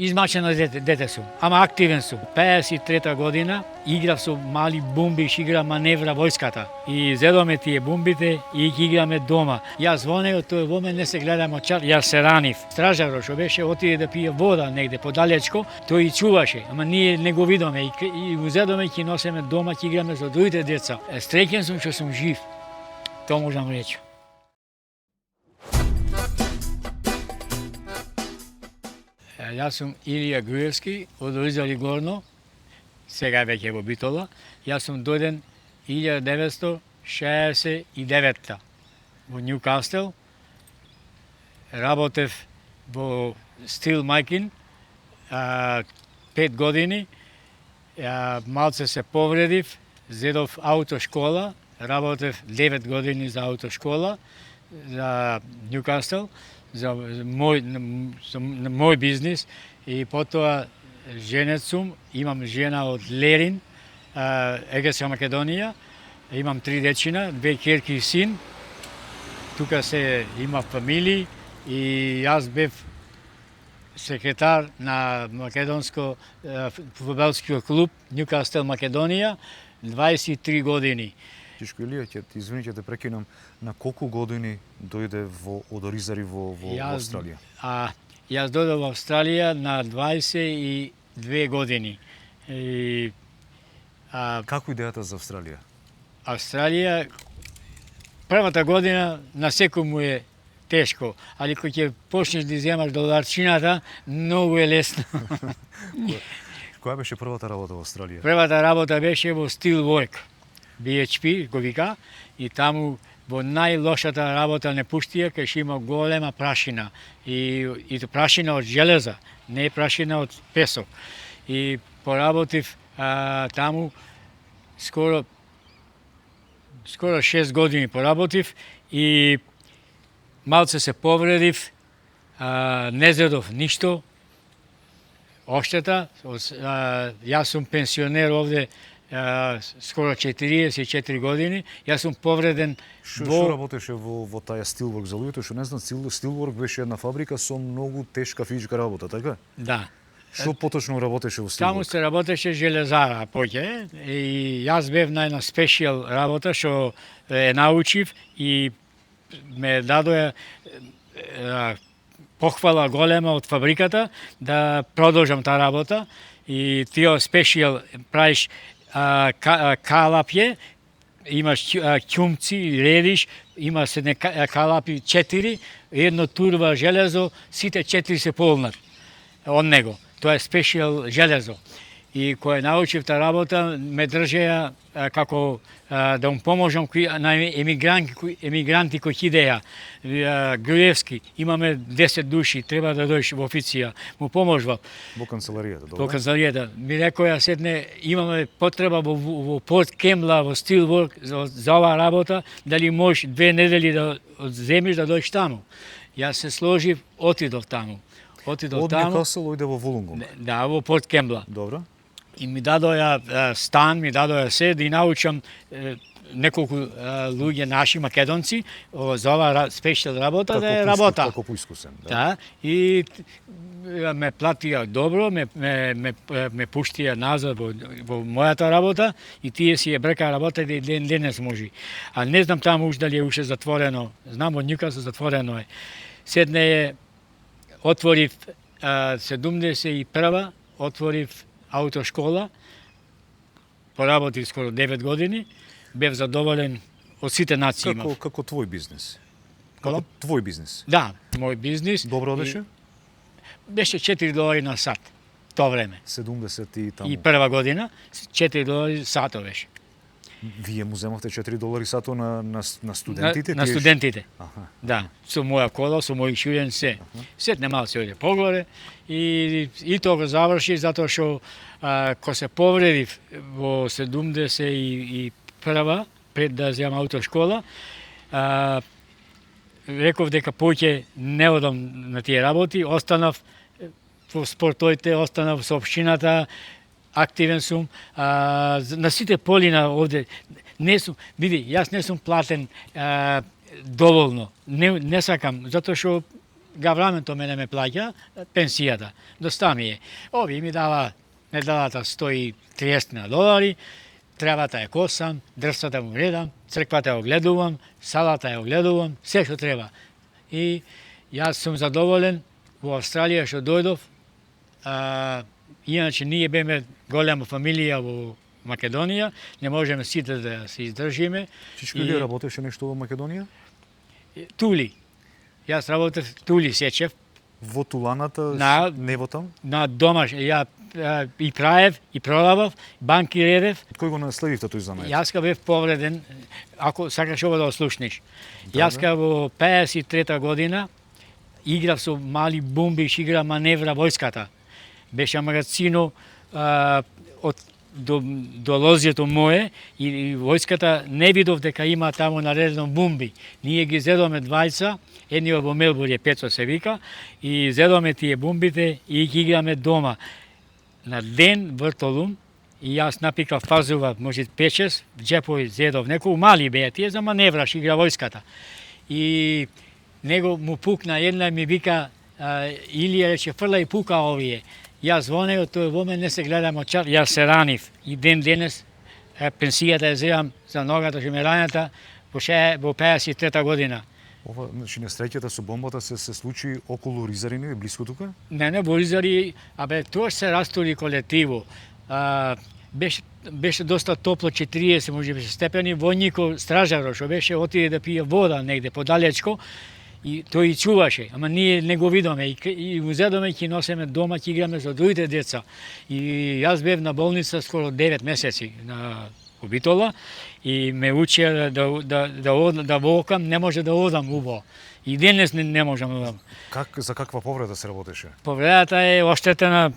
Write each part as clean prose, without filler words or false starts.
Измачено дете сум, ама активен сум. 53 година играв со мали бомби, игра маневра војската. И зедоме тие бомбите и ги играме дома. Јас звонео, тој во мене не се гледам очар, јас се ранив. Стражарот што беше отиде да пие вода негде подалечко, тој и чуваше, ама ние не го видоме и го зедоме ќе носиме дома, ќе играме со другите деца. Среќен сум што сум жив. Тоа можам речи. Јас сум Илија Груевски од Оризали Горно, сега веќе во Битола. Јас сум дојден 1969 во Нјукастел. Работев во Стил Мајкин 5 години. Малце се повредив, зедов аутошкола, работев 9 години за аутошкола за Нјукастел. За мој бизнис и потоа женет сум, имам жена од Лерин, Егеска Македонија, имам 3 дечина, 2 ќерки и син. Тука се има фамилии и јас бев секретар на македонско фудбалскиот клуб Нјукастел Македонија 23 години. Тишко Илија, извини ќе те прекинам, на колку години дојде од Оризари во Австралија? Јас дојдов во Австралија на 22 години. Како идејата за Австралија? Австралија, првата година на секој му е тешко, али кој ќе почнеш да земаш доларчината, многу е лесно. Која беше првата работа во Австралија? Првата работа беше во Steelwork. BHP го вика, и таму во најлошата работа не пуштија, кај што има голема прашина. И прашина од железа, не прашина од песок. И поработив таму скоро 6 години поработив и малце се повредив, не зедов ништо, оштета. Јас сум пенсионер овде скоро 44 години. Јас сум повреден Што работеше во таја Steelwork? За луѓето што не знаат, Steelwork беше една фабрика со многу тешка физичка работа, така? Да. Што поточно работеше во Steelwork? Таму се работеше железара поќе и јас бев на една спешијал работа што е научив и ме дадоа похвала голема од фабриката да продолжам таа работа и тие спешијал правиш калапје, имаш ќумци, редиш, има се калапи 4, едно турба железо, сите 4 се полнат од него. Тоа е спешијал железо. И кој научив таа работа, ме држеа како да му поможам на емигранти кои идеја. Груевски, имаме 10 души, треба да дојдеш во официја, му поможва. Во канцеларијата, добро? Во канцеларијата. Ми рекоја седне, имаме потреба во Порт Кембла, во Steelwork за оваа работа, дали можеш 2 недели да земиш да дојдеш таму. Јас се сложив, отидов таму. Од Нјукасел ојде во Волонгонг? Да, во Порт Кембла. Добро. И ми дадоја стан, ми дадоја се, да и научам неколку луѓе наши македонци за оваа спешијал работа, да е работа. Како поискусен, да. Да, и ме платија добро, ме пуштија назад во мојата работа и тие си ја брека работа и денес може. А не знам таму уж дали е уште затворено. Знам од Нјукасел затворено е. Седне е, отворив 71 отворив аутошкола, поработив скоро 9 години, бев задоволен од сите нации имав. Како твој бизнес? Како твој бизнес? Да, мој бизнес. Добро одеше? Беше $4 на сат, тоа време. 70 и таму. И прва година, $4 сато беше. Вие му земавте $4 сато на студентите? На студентите. Аха. Да, со моја кола, со мој шурен, се. Сет немал се оде погоре и тоа го заврши затоа што кога се повредив во 71 пред да земам аутошкола, реков дека поќе не одам на тие работи, останав во спортоите, останав со општината, активен сум, на сите полина овде не сум, види, јас не сум платен доволно, не сакам, затоа што Гавраменто мене ме плаќа пенсијата. Доста ми е. Ови ми дава неделата $130, тревата ја косам, дрвцата му редам, црквата ја огледувам, салата ја огледувам, се што треба. И јас сум задоволен во Австралија што дојдов. Иначе ние беме голема фамилија во Македонија, не можеме сите да се издржиме. Чичко ли работеше нешто во Македонија? Тули. Јас работев тули сечев. Во туланата, не во таму? На дома, ја и праев, и пролавав, банки редев. Кој го наследивте тој занет? Јас ка бев повреден, ако сакаш ова да ослушнеш. Јас ка во 53 година играв со мали бомби, игра маневра војската. Беше магазино до лозјето мое и војската не видов дека има таму наредено бомби. Ние ги зедоме двајца, едниот во Мелбурн, Пецо се вика, и зедоме тие бомбите и ги играме дома. На ден вртолум и јас напикав пазува, може 5-6, джепови зедов, некои мали беа тие за маневраш, игра војската. И него му пукна една и ми вика, Илија рече, фрлај пука овие. Јас во него, тој во мене не се гледам очар, јас се ранив. И ден денес пенсијата ја земам за ногата што ме ранета во 53 година. Ова, значи, несреќата со бомбата се случи околу Ризари, блиску тука? Не, во Ризари, тоа се растури колективо. Беше доста топло, 40 може би степени, војникот стражаро што беше отиде да пие вода негде подалечко и тој и чуваше, ама ние не го видоме и го зедоме и ќе носеме дома, ќе играме со другите деца. И јас бев на болница скоро 9 месеци на Битола и ме учија да волкам, не може да одам убаво. И денес не можам да одам. За каква повреда се работеше? Повредата е оштетена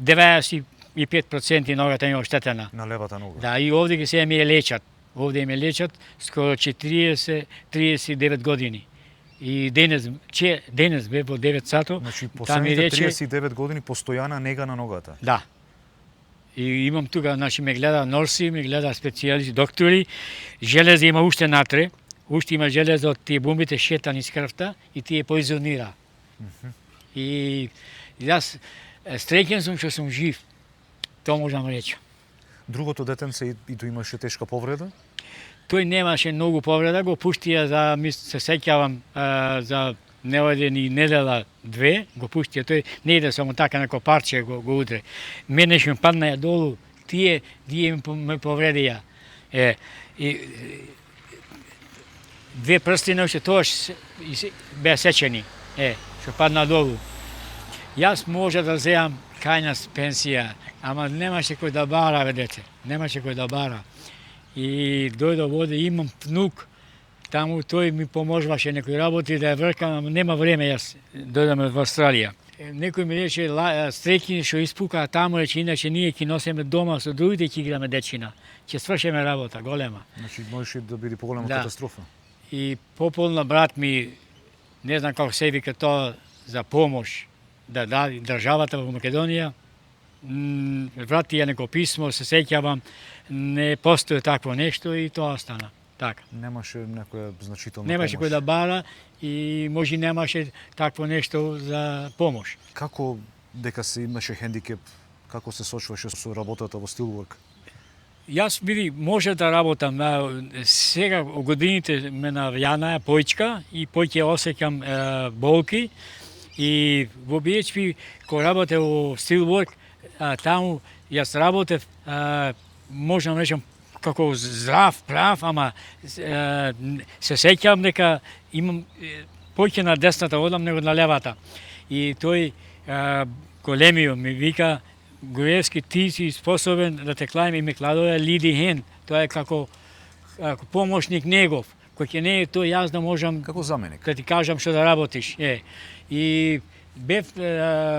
95% ногата ми е оштетена. На левата нога? Да, и овде ги се ми е лечат. Овде ме лечат скоро 39 години. И денес бе во 9 сато. Значи, последните 39 години постојана нега на ногата? Да. И имам тука, значи ме гледа норси, ме гледа специјалисти, доктори. Железо има уште натре. Уште има железо од тие бомбите шетани из крвта и тие поизонира. И јас среќен сум што сум жив. Тоа можам рече. Другото детенце и тој имаше тешка повреда? Тој немаше многу повреда, го пуштија се сеќавам за неодени недела две, го пуштија, тој не иде само така на парче го удре. Мене што ми падна ја долу, тие ме повредија. И две прстини уште тоаш беа сечени, што падна долу. Јас може да земам кајна пенсија, ама немаше кој да бара, ведете, немаше кој да бара. И дојдов овде, имам внук, таму тој ми поможуваше некои работи да ја вркам, ама нема време јас дојдам во Австралија. Некој ми рече, стрекини што испука таму, рече, иначе ние ќе носиме дома со другите ќе играме дечина. Ќе свршиме работа, голема. Значи можеше да биде поголема катастрофа. И пополна брат ми, не знам како се вика тоа, за помош, да даде државата во Македонија, врати ја неко писмо, се сеќавам, не постои такво нешто и тоа стана. Така. Немаше некоја значителна немаше помош. кој да бара и може немаше такво нешто за помош. Како дека се имаше хендикеп, како се сочуваше со работата во Steelwork? Јас види, може да работам, сега годините ме навјана појчка и поќе осеќам болки и во BHP кој работе во Steelwork, таму јас работев, можам да речам како здрав, прав, ама се сеќавам дека имам поќе на десната одам него на левата. И тој големиот ми вика, Груевски, ти си способен да те клајме и ме кладоја Лиди Хен. Тоа е како помошник негов. Кој ќе не е тој, јас да можам Како заменик? да ти кажам што да работиш. И бев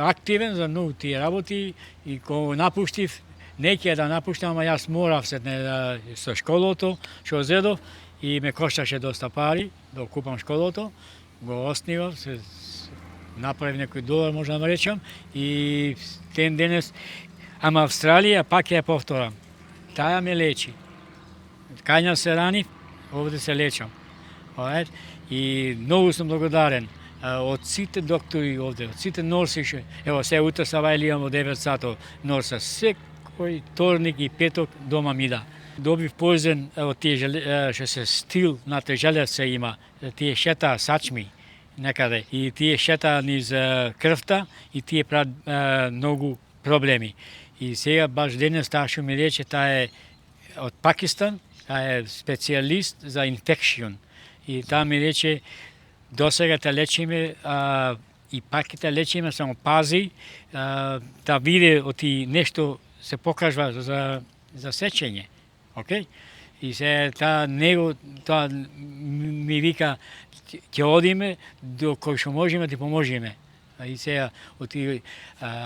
активен за многу тие работи и кога напуштив, не ќе да напуштам, ама јас морав со школото, што зедов и ме кошташе доста пари да купам школото, го оснивав, се направив некој долар, можам да речам, и ден денес, ама Австралија, пак ја повторам, таја ме лечи. Кајна се ранив, овде се лечам. И многу сум благодарен од сите доктори овде, од сите норси, ево се утре сава имам во 9 сато норса, секој вторник и петок дома ми да. Добив познен од тие што се стил на те железце има, тие шета сачми некаде и тие шета низ крвта и тие прават многу проблеми. И сега баш денес таа што ми рече, таа е од Пакистан, таа е специјалист за инфекцион. И таа ми рече, досега те лечиме и пак те лечиме, само пази да види оти нешто се покажува за сечење. Океј? И се таа ми вика, ќе одиме до кој што можеме ти поможеме. И сега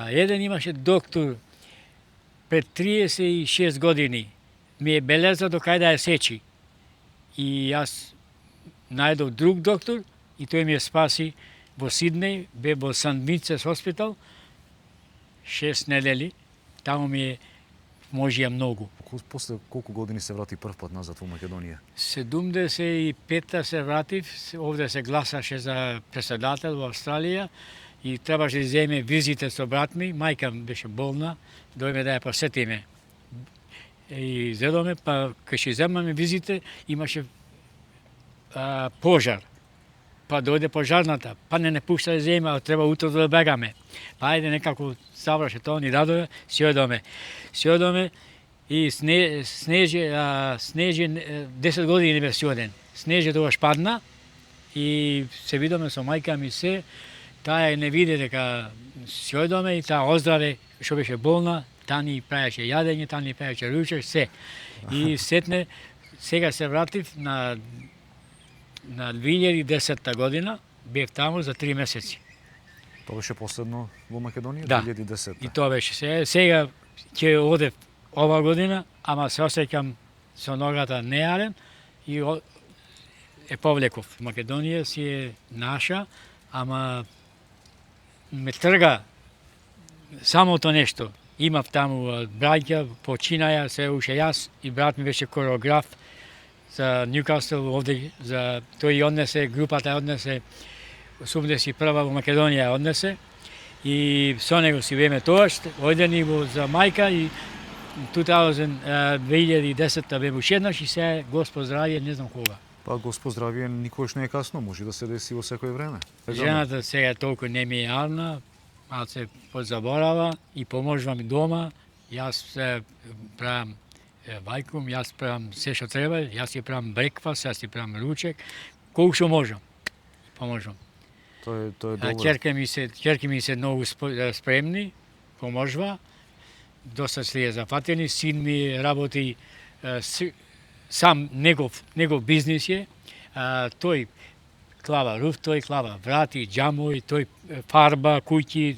еден имаше доктор пред 36 години ми е белеза до кај да ја сечи. И јас најдов друг доктор и тој ми ја спаси во Сиднеј, бе во St. Vincent's Hospital 6 недели, таму ми е можија многу. После колку години се врати прв пат назад во Македонија? 75-та се вратив, овде се гласаше за председател во Австралија и требаше да земе визите со брат ми, мајка беше болна, дојме да ја посетиме. И зедоме, па кога ќе земаме визите, имаше пожар. Па дојде пожарната, па не пушта да земе, треба утро да бегаме. Па ајде некако заврши тоа, ни дадоа, си одоме и снеже 10 години бе си оден. Снеже тогаш падна и се видоме со мајка ми се, таа не виде дека си одоме и таа оздраве, што беше болна, таа ни правеше јадење, таа ни правеше ручек, се. И сетне, сега се вратив на 2010 година, бев таму за 3 месеци. Тоа беше последно во Македонија, да, 2010. И тоа беше. Сега ќе одев ова година, ама се осеќам со ногата неарен и е повлеков. Македонија си е наша, ама ме трга самото нешто. Имав таму браќа, починаја се уште јас и брат ми беше кореограф за Ньюкасл овде, за тој однесе, групата однесе 81 во Македонија однесе и со него си беме тоаш, одени за мајка и 2010 бе уште еднаш и се Господ здравје, не знам кога. Па Господ здравје никогаш не е касно, може да се деси во секој време. Жената сега толку не ми е јавна, малку се подзаборава и поможувам и дома. Јас се правам вајкум, јас правам се што треба, јас си правам брекфаст, јас си правам ручек, колку што можам. Поможувам. Тоа е добро. Ќерки ми се многу спремни, поможува. Доста се е зафатени, син ми работи сам негов бизнис е. Тој клава руф, тој клава врати, џамови, тој фарба, куќи,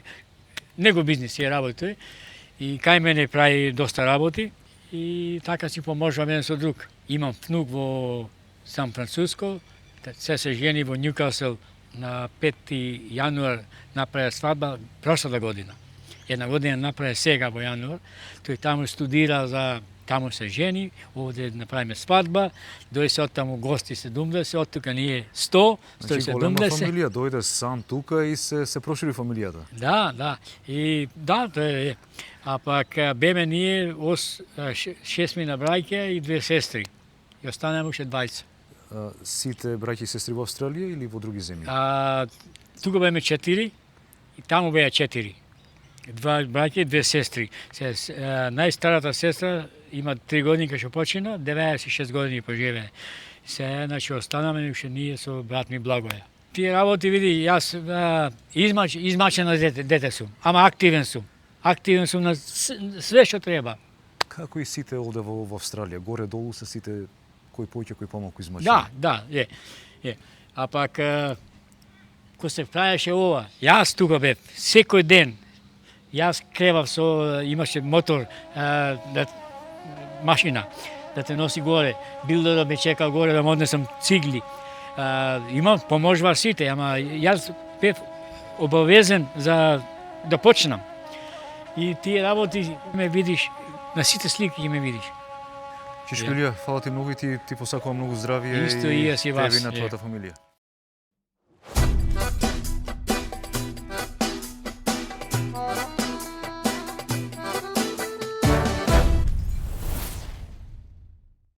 негов бизнис е работи. И кај мене прави доста работи и така си поможувам еден со друг. Имам внук во Сан Франциско, се жени во Ньюкасл на 5 јануар направи свадба прошлата година. Една година направи сега во јануар. Тој таму студира таму се жени, овде направиме свадба, дојде се оттаму гости 70, оттука ние 100, 170. Значи голема фамилија, дојде сам тука и се прошири фамилијата. Да. И тоа е. А пак беме ние 6 мина браќа и 2 сестри. И останеме уште 20. Сите браќи и сестри во Австралија или во други земји? Тука беме 4 и таму беа 4. 2 браќа и 2 сестри. Најстарата сестра има 3 години кога што почина, 96 години поживее. Значи останаме уште ние со брат ми Благоја. Тие работи, види, јас измачено дете сум, ама активен сум. Активен сум на све што треба. Како и сите овде во Австралија, горе-долу се сите кој поќе, кој помалку измачени. Да, е. А пак, кога се правеше ова, јас тука бев, секој ден, јас кревав имаше мотор, машина, да те носи горе, билдер да ме чека горе, да му однесам цигли. Поможува сите, ама јас бев обавезен за да почнам. И тие работи ме видиш, на сите слики ме видиш. Чичко Илија, фала ти многу и ти посакувам многу здравје и јас и вас. Тебе и на твојата фамилија.